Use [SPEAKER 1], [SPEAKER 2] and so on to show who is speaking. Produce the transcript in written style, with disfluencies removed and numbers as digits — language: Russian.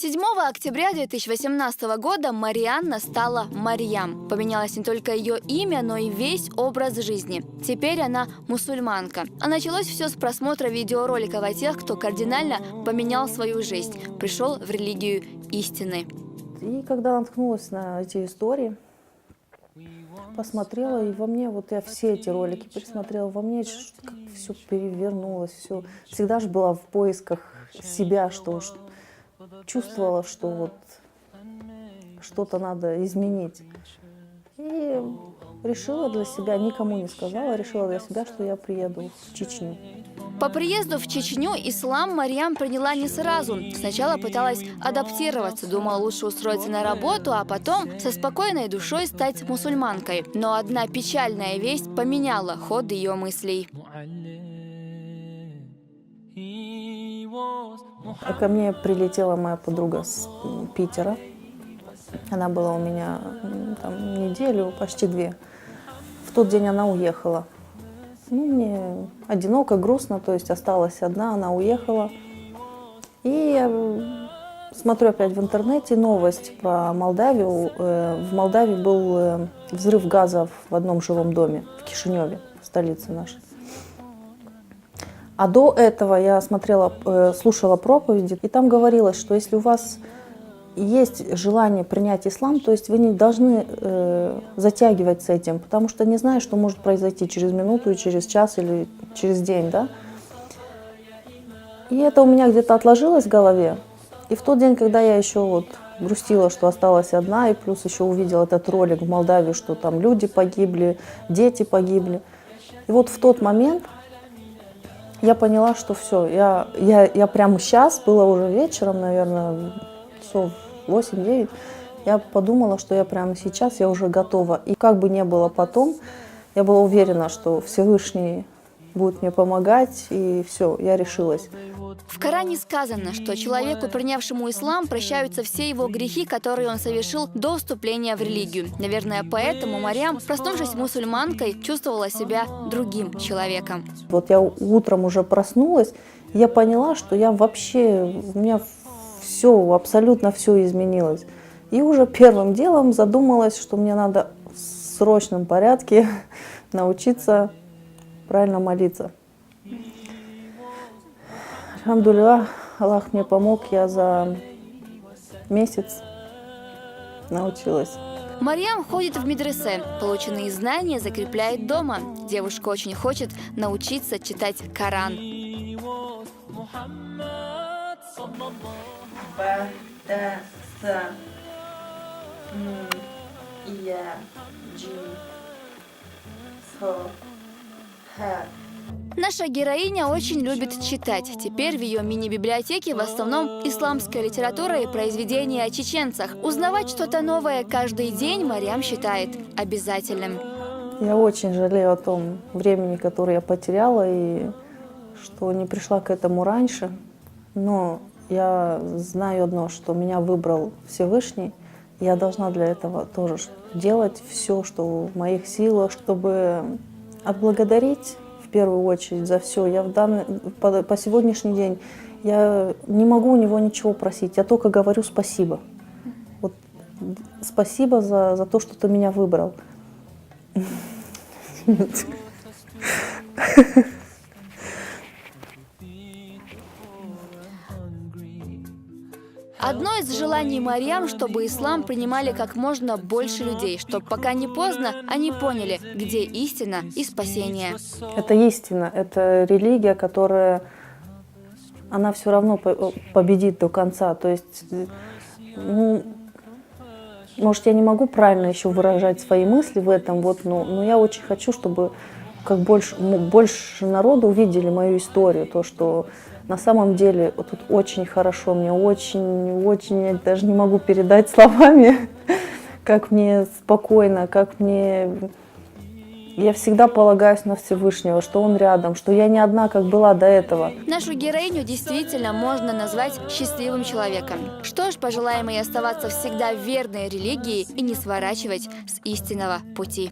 [SPEAKER 1] 7 октября 2018 года Марианна стала Марьям. Поменялось не только ее имя, но и весь образ жизни. Теперь она мусульманка. А началось все с просмотра видеороликов о тех, кто кардинально поменял свою жизнь, пришел в религию истины.
[SPEAKER 2] И когда наткнулась на эти истории, посмотрела, и во мне, вот я все эти ролики пересмотрела, во мне как все перевернулось, все. Всегда же была в поисках себя, что чувствовала, что вот что-то надо изменить. И решила для себя, никому не сказала, решила для себя, что я приеду в Чечню.
[SPEAKER 1] По приезду в Чечню ислам Марьям приняла не сразу. Сначала пыталась адаптироваться, думала лучше устроиться на работу, а потом со спокойной душой стать мусульманкой. Но одна печальная весть поменяла ход ее мыслей.
[SPEAKER 2] Ко мне прилетела моя подруга с Питера. Она была у меня там неделю, почти 2. В тот день она уехала. Мне одиноко, грустно, то есть осталась одна, она уехала. И я смотрю опять в интернете новость про Молдавию. В Молдавии был взрыв газа в одном жилом доме в Кишиневе, столице нашей. А до этого я слушала проповеди, и там говорилось, что если у вас есть желание принять ислам, то есть вы не должны затягивать с этим, потому что не знаешь, что может произойти через минуту, через час или через день, да? И это у меня где-то отложилось в голове. И в тот день, когда я еще вот грустила, что осталась одна, и плюс еще увидела этот ролик в Молдавии, что там люди погибли, дети погибли. И вот в тот момент я поняла, что все, я прямо сейчас, было уже вечером, наверное, часов 8-9, я подумала, что я прямо сейчас, я уже готова. И как бы ни было потом, я была уверена, что Всевышний будет мне помогать, и все, я решилась.
[SPEAKER 1] В Коране сказано, что человеку, принявшему ислам, прощаются все его грехи, которые он совершил до вступления в религию. Наверное, поэтому Марьям, проснувшись мусульманкой, чувствовала себя другим человеком.
[SPEAKER 2] Вот я утром уже проснулась, я поняла, что я вообще, у меня все, абсолютно все изменилось. И уже первым делом задумалась, что мне надо в срочном порядке научиться правильно молиться. Альхамдулиллах, Аллах мне помог, я за месяц научилась.
[SPEAKER 1] Марьям ходит в медресе. Полученные знания закрепляет дома. Девушка очень хочет научиться читать Коран. Наша героиня очень любит читать. Теперь в ее мини-библиотеке в основном исламская литература и произведения о чеченцах. Узнавать что-то новое каждый день Марьям считает обязательным.
[SPEAKER 2] Я очень жалею о том времени, которое я потеряла, и что не пришла к этому раньше. Но я знаю одно, что меня выбрал Всевышний. Я должна для этого тоже делать все, что в моих силах, чтобы отблагодарить в первую очередь за все. Я по сегодняшний день я не могу у него ничего просить, я только говорю спасибо. Вот, спасибо за то, что ты меня выбрал.
[SPEAKER 1] Одно из желаний Марьям, чтобы ислам принимали как можно больше людей, чтобы пока не поздно они поняли, где истина и спасение.
[SPEAKER 2] Это истина, это религия, которая, она все равно победит до конца. То есть, может, я не могу правильно еще выражать свои мысли в этом, но я очень хочу, чтобы как больше народу увидели мою историю, то, что на самом деле тут очень хорошо, мне очень, я даже не могу передать словами, как мне спокойно, как мне... Я всегда полагаюсь на Всевышнего, что Он рядом, что я не одна, как была до этого.
[SPEAKER 1] Нашу героиню действительно можно назвать счастливым человеком. Что ж, пожелаем ей оставаться всегда верной религии и не сворачивать с истинного пути.